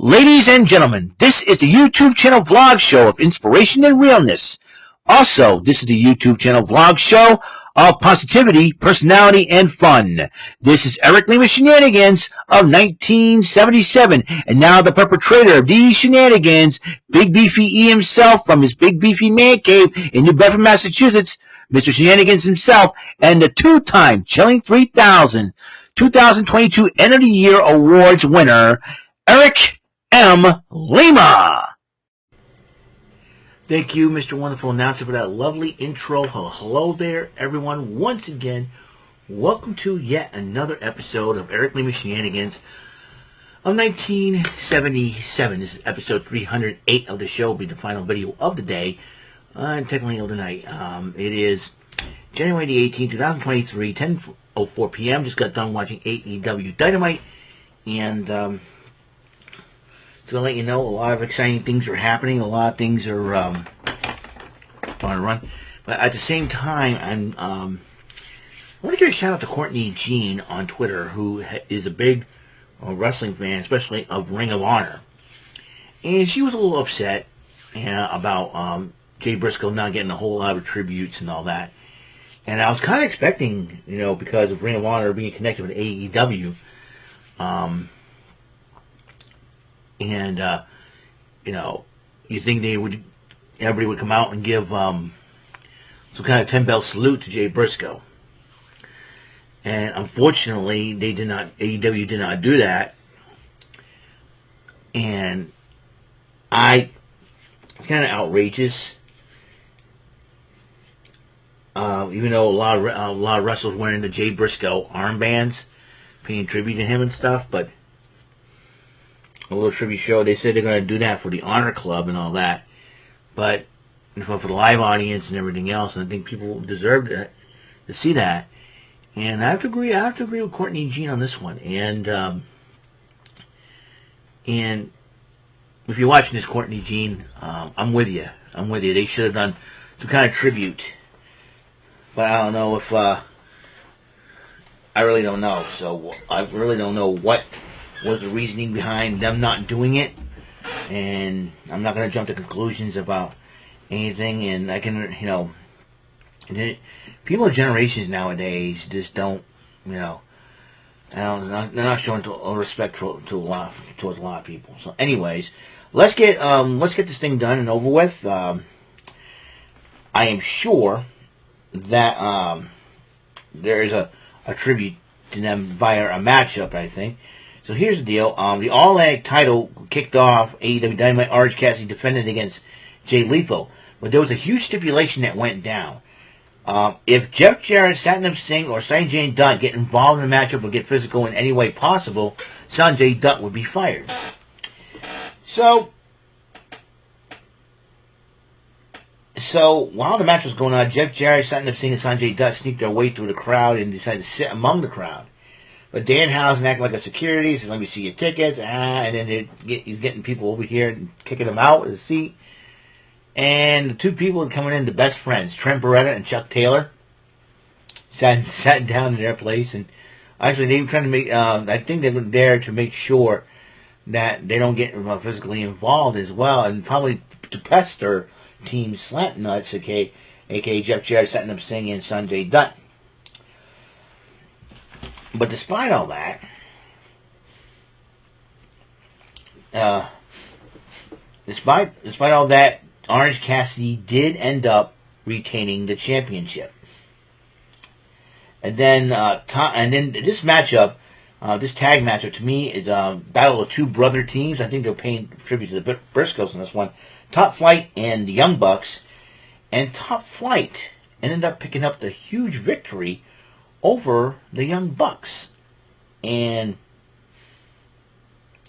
Ladies and gentlemen, this is the YouTube channel vlog show of inspiration and realness. Also, this is the YouTube channel vlog show of positivity, personality, and fun. This is Eric Lima Shenanigans of 1977, and now the perpetrator of these shenanigans, Big Beefy E himself from his Big Beefy Man Cave in New Bedford, Massachusetts, Mr. Shenanigans himself, and the two-time Chilling 3000 2022 End of the Year Awards winner, Eric M. Lima. Thank you, Mr. Wonderful Announcer, for that lovely intro. Hello there, everyone. Once again, welcome to yet another episode of Eric Lima Shenanigans of 1977. This is episode 308 of the show. Will be the final video of the day, and technically of the night. It is January the 18th, 2023, 10:04 p.m. Just got done watching AEW Dynamite, and to let you know, a lot of exciting things are happening. A lot of things are on a run. But at the same time, I want to give a shout out to Courtney Jean on Twitter, who is a big wrestling fan, especially of Ring of Honor. And she was a little upset about Jay Briscoe not getting a whole lot of tributes and all that. And I was kind of expecting, because of Ring of Honor being connected with AEW, and, you think everybody would come out and give some kind of 10-bell salute to Jay Briscoe. And unfortunately, AEW did not do that. And it's kind of outrageous. Even though a lot of wrestlers wearing the Jay Briscoe armbands, paying tribute to him and stuff, but a little tribute show. They said they're going to do that for the Honor Club and all that, but for the live audience and everything else. And I think people deserve to see that. And I have to agree with Courtney Jean on this one. And if you're watching this, Courtney Jean, I'm with you. They should have done some kind of tribute, but I don't know if I really don't know. So I really don't know what was the reasoning behind them not doing it, and I'm not going to jump to conclusions about anything. And I can, people of generations nowadays just don't, they're not showing respect towards a lot of people. So, anyways, let's get this thing done and over with. I am sure that there is a tribute to them via a matchup, I think. So here's the deal. The All-Out title kicked off. AEW Dynamite, Orange Cassidy defended against Jay Lethal. But there was a huge stipulation that went down. If Jeff Jarrett, Satnam Singh, or Sanjay Dutt get involved in the matchup or get physical in any way possible, Sanjay Dutt would be fired. So while the match was going on, Jeff Jarrett, Satnam Singh, and Sanjay Dutt sneaked their way through the crowd and decided to sit among the crowd. But Danhausen acted like a security, said, "Let me see your tickets." And then he's getting people over here and kicking them out of the seat. And the two people coming in, the best friends, Trent Beretta and Chuck Taylor, sat down in their place. And actually, they were trying to make, I think they were there to make sure that they don't get physically involved as well. And probably to pester Team Slapnuts, a.k.a. Jeff Jarrett, Satnam Singh, and Sanjay Dutt. But despite all that, Orange Cassidy did end up retaining the championship. And then, this matchup, this tag matchup, to me is a battle of two brother teams. I think they're paying tribute to the Briscoes in this one. Top Flight and the Young Bucks. And Top Flight ended up picking up the huge victory over the Young Bucks. And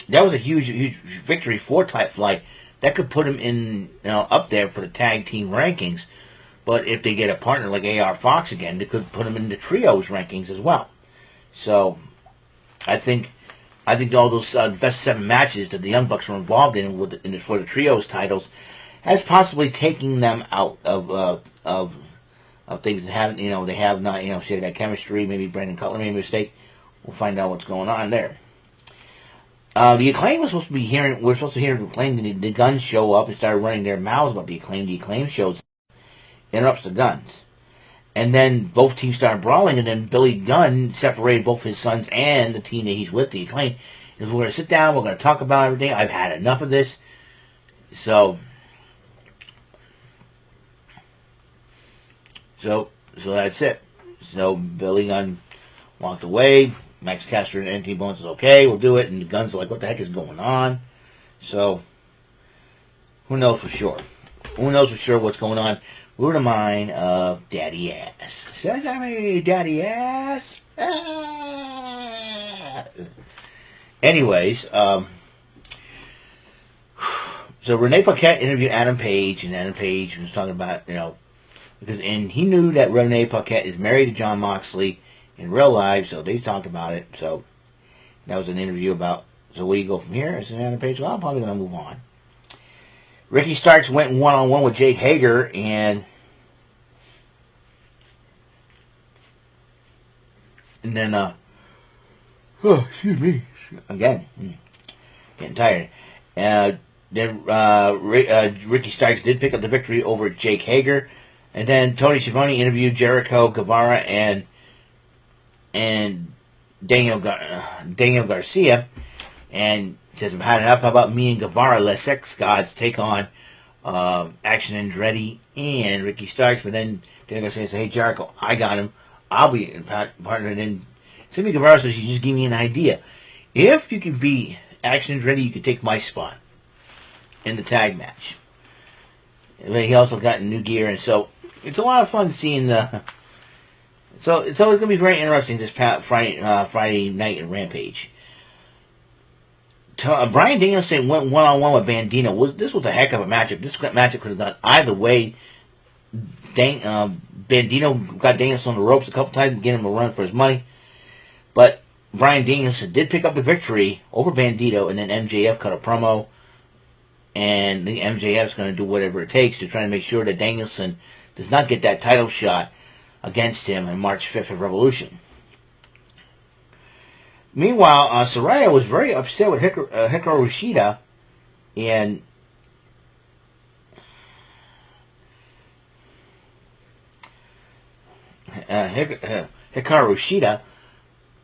that was a huge victory for Top Flight. That could put him in, up there for the tag team rankings. But if they get a partner like AR Fox again, they could put him in the trios rankings as well. So I think all those best 7 matches that the Young Bucks were involved in for the trios titles has possibly taken them out of things that haven't, they have not, shared that chemistry. Maybe Brandon Cutler made a mistake. We'll find out what's going on there. The Acclaim was supposed to be hearing. We're supposed to hear the Acclaim. The Guns show up and start running their mouths about the Acclaim. The Acclaim shows interrupts the Guns, and then both teams start brawling. And then Billy Gunn separated both his sons and the team that he's with. The Acclaim is we're going to sit down. We're going to talk about everything. I've had enough of this. So that's it. So Billy Gunn walked away. Max Caster and NT Bones is okay, we'll do it. And the Guns are like, what the heck is going on? So, who knows for sure? Who knows for sure what's going on? We're the mind of Daddy Ass. Sesame, Daddy Ass. Ah. Anyways, so Renee Paquette interviewed Adam Page, and Adam Page was talking about, and he knew that Renee Paquette is married to Jon Moxley in real life, so they talked about it. So that was an interview about, so where you go from here? Is Adam Page? Well, I'm probably going to move on. Ricky Starks went one-on-one with Jake Hager, and then, excuse me, again, getting tired. Then Ricky Starks did pick up the victory over Jake Hager, and then Tony Schiavone interviewed Jericho, Guevara, and Daniel Garcia, and says, I've had enough. How about me and Guevara, Les Sex Gods, take on Action Andretti and Ricky Starks? But then Daniel Garcia says, hey, Jericho, I got him. I'll be in partner. And then Sammy Guevara says, you just give me an idea. If you can be Action Andretti, you can take my spot in the tag match. And he also got new gear, and so it's a lot of fun seeing the... So it's always going to be very interesting this Friday night in Rampage. Bryan Danielson went one-on-one with Bandito. This was a heck of a matchup. This matchup could have gone either way. Bandito got Danielson on the ropes a couple times to get him a run for his money. But Bryan Danielson did pick up the victory over Bandito, and then MJF cut a promo. And the MJF's going to do whatever it takes to try to make sure that Danielson does not get that title shot against him on March 5th of Revolution. Meanwhile, Saraya was very upset with Hikaru Shida, and Hikaru Shida,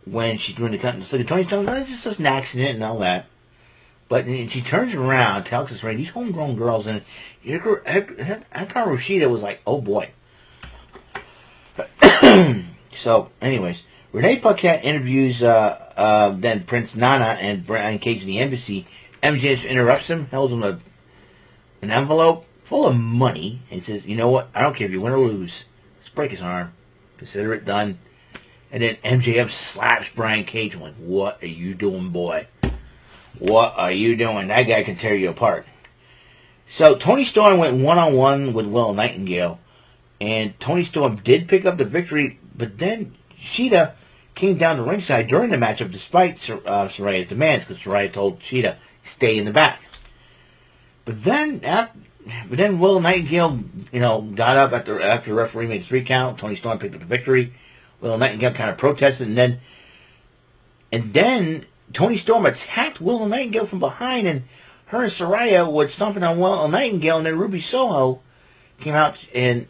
when she's doing the Tony Stone, it's just an accident and all that. But she turns around, tells us, right, these homegrown girls, and Hikaru Shida was like, oh boy. So, anyways, Renee Paquette interviews then Prince Nana and Brian Cage in the embassy. MJF interrupts him, holds him an envelope full of money, and says, you know what, I don't care if you win or lose. Let's break his arm. Consider it done. And then MJF slaps Brian Cage. I'm like, what are you doing, boy? What are you doing? That guy can tear you apart. So, Tony Storm went one-on-one with Will Nightingale. And Tony Storm did pick up the victory, but then Shida came down to ringside during the matchup despite Saraya's demands, because Saraya told Shida, stay in the back. But then Will Nightingale, got up after the referee made 3 count. Tony Storm picked up the victory. Will Nightingale kind of protested, and then Tony Storm attacked Will Nightingale from behind, and her and Saraya were stomping on Will Nightingale, and then Ruby Soho came out and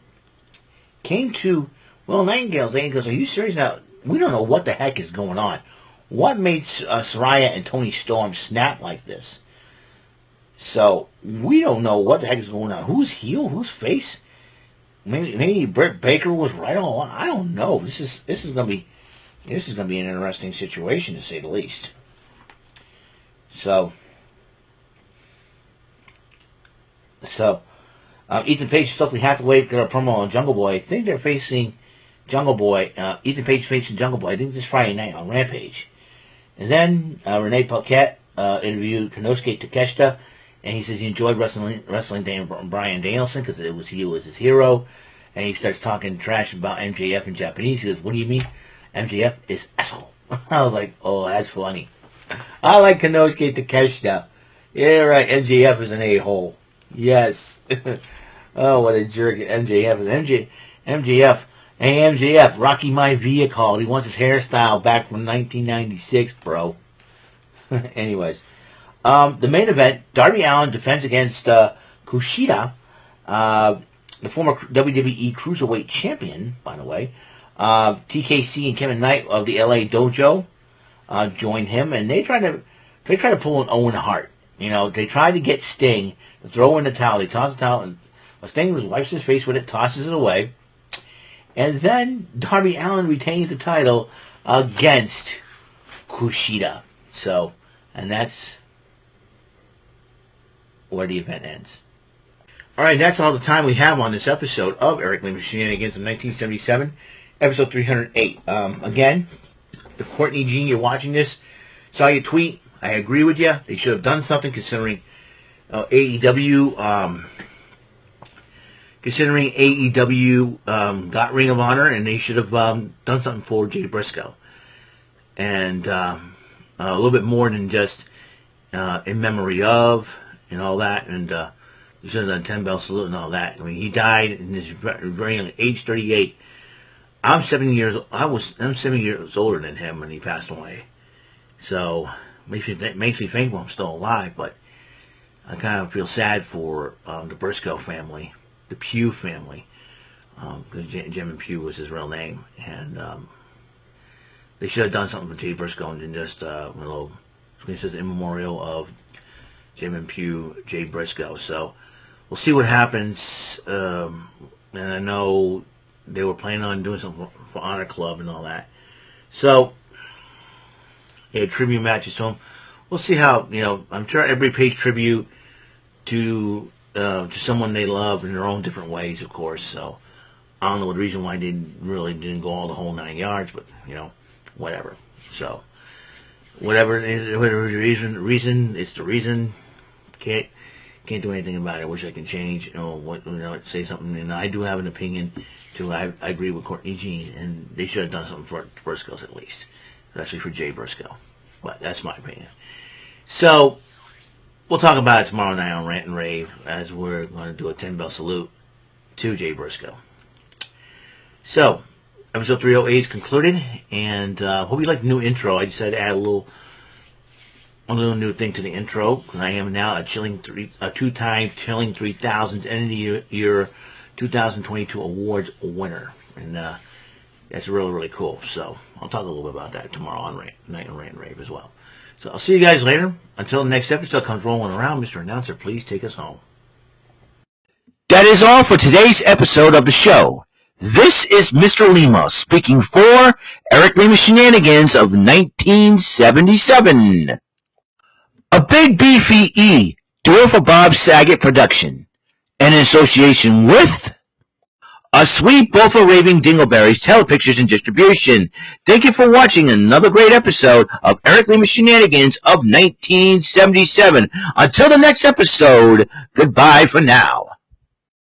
came to Will Nightingale's aid and goes, are you serious now? We don't know what the heck is going on. What made Saraya and Tony Storm snap like this? So, we don't know what the heck is going on. Who's heel? Who's face? Maybe Britt Baker was right all along. I don't know. This is gonna be an interesting situation, to say the least. So Ethan Page, Stokely Hathaway got a promo on Jungle Boy. I think they're facing Jungle Boy. Ethan Page facing Jungle Boy. I think this Friday night on Rampage. And then Renee Paquette interviewed Konosuke Takeshita, and he says he enjoyed wrestling Bryan Danielson because he was his hero. And he starts talking trash about MJF in Japanese. He goes, what do you mean? MJF is asshole. I was like, oh, that's funny. I like Konosuke Takeshita. Yeah, right, MJF is an a-hole. Yes. Oh, what a jerk MJF is. MJF. Hey, MJF, Rocky My Vehicle. He wants his hairstyle back from 1996, bro. Anyways. The main event, Darby Allin defends against Kushida, the former WWE Cruiserweight Champion, by the way. TKC and Kevin Knight of the LA Dojo joined him, and they try to pull an Owen Hart. You know, they tried to get Sting to throw in the towel. They toss the towel, and Sting wipes his face with it, tosses it away, and then Darby Allin retains the title against Kushida. So, and that's where the event ends. All right, that's all the time we have on this episode of Eric Lima Shenanigans in 1977, episode 308. Again, if Courtney Jean, you're watching this, saw your tweet. I agree with you. They should have done something considering AEW. Considering AEW got Ring of Honor, and they should have done something for Jay Briscoe, and a little bit more than just in memory of and all that, and you should have done 10 bell salute and all that. I mean, he died in his very young age, 38. I'm 7 years older than him when he passed away, so makes me think, well, I'm still alive, but I kind of feel sad for the Briscoe family, the Pugh family, because Jim and Pugh was his real name, and they should have done something for Jay Briscoe and then just a little, it says in memorial of Jim and Pugh, Jay Briscoe. So we'll see what happens, and I know they were planning on doing something for Honor Club and all that. So, yeah, tribute matches to him. We'll see how, I'm sure everybody pays tribute to someone they love in their own different ways, of course. So, I don't know the reason why they didn't go all the whole 9 yards, but, whatever. So, whatever the reason, it's the reason. Can't do anything about it. I wish I could change, say something. And I do have an opinion, too. I agree with Courtney Jean, and they should have done something for Briscoes at least, especially for Jay Briscoe. But that's my opinion. So, we'll talk about it tomorrow night on Rant and Rave, as we're going to do a 10 bell salute to Jay Briscoe. So, episode 308 is concluded, and hope you like the new intro. I just had to add a little new thing to the intro, because I am now a two-time Chilling 3000's End of the Year 2022 Awards winner, and that's really, really cool. So I'll talk a little bit about that tomorrow on Night and Rant and Rave as well. So I'll see you guys later. Until the next episode comes rolling around, Mr. Announcer, please take us home. That is all for today's episode of the show. This is Mr. Lima speaking for Eric Lima Shenanigans of 1977. A Big Beefy E, do it for Bob Saget production, and in association with A Sweet Bowl for Raving Dingleberries Telepictures and Distribution. Thank you for watching another great episode of Eric Lima Shenanigans of 1977. Until the next episode, goodbye for now.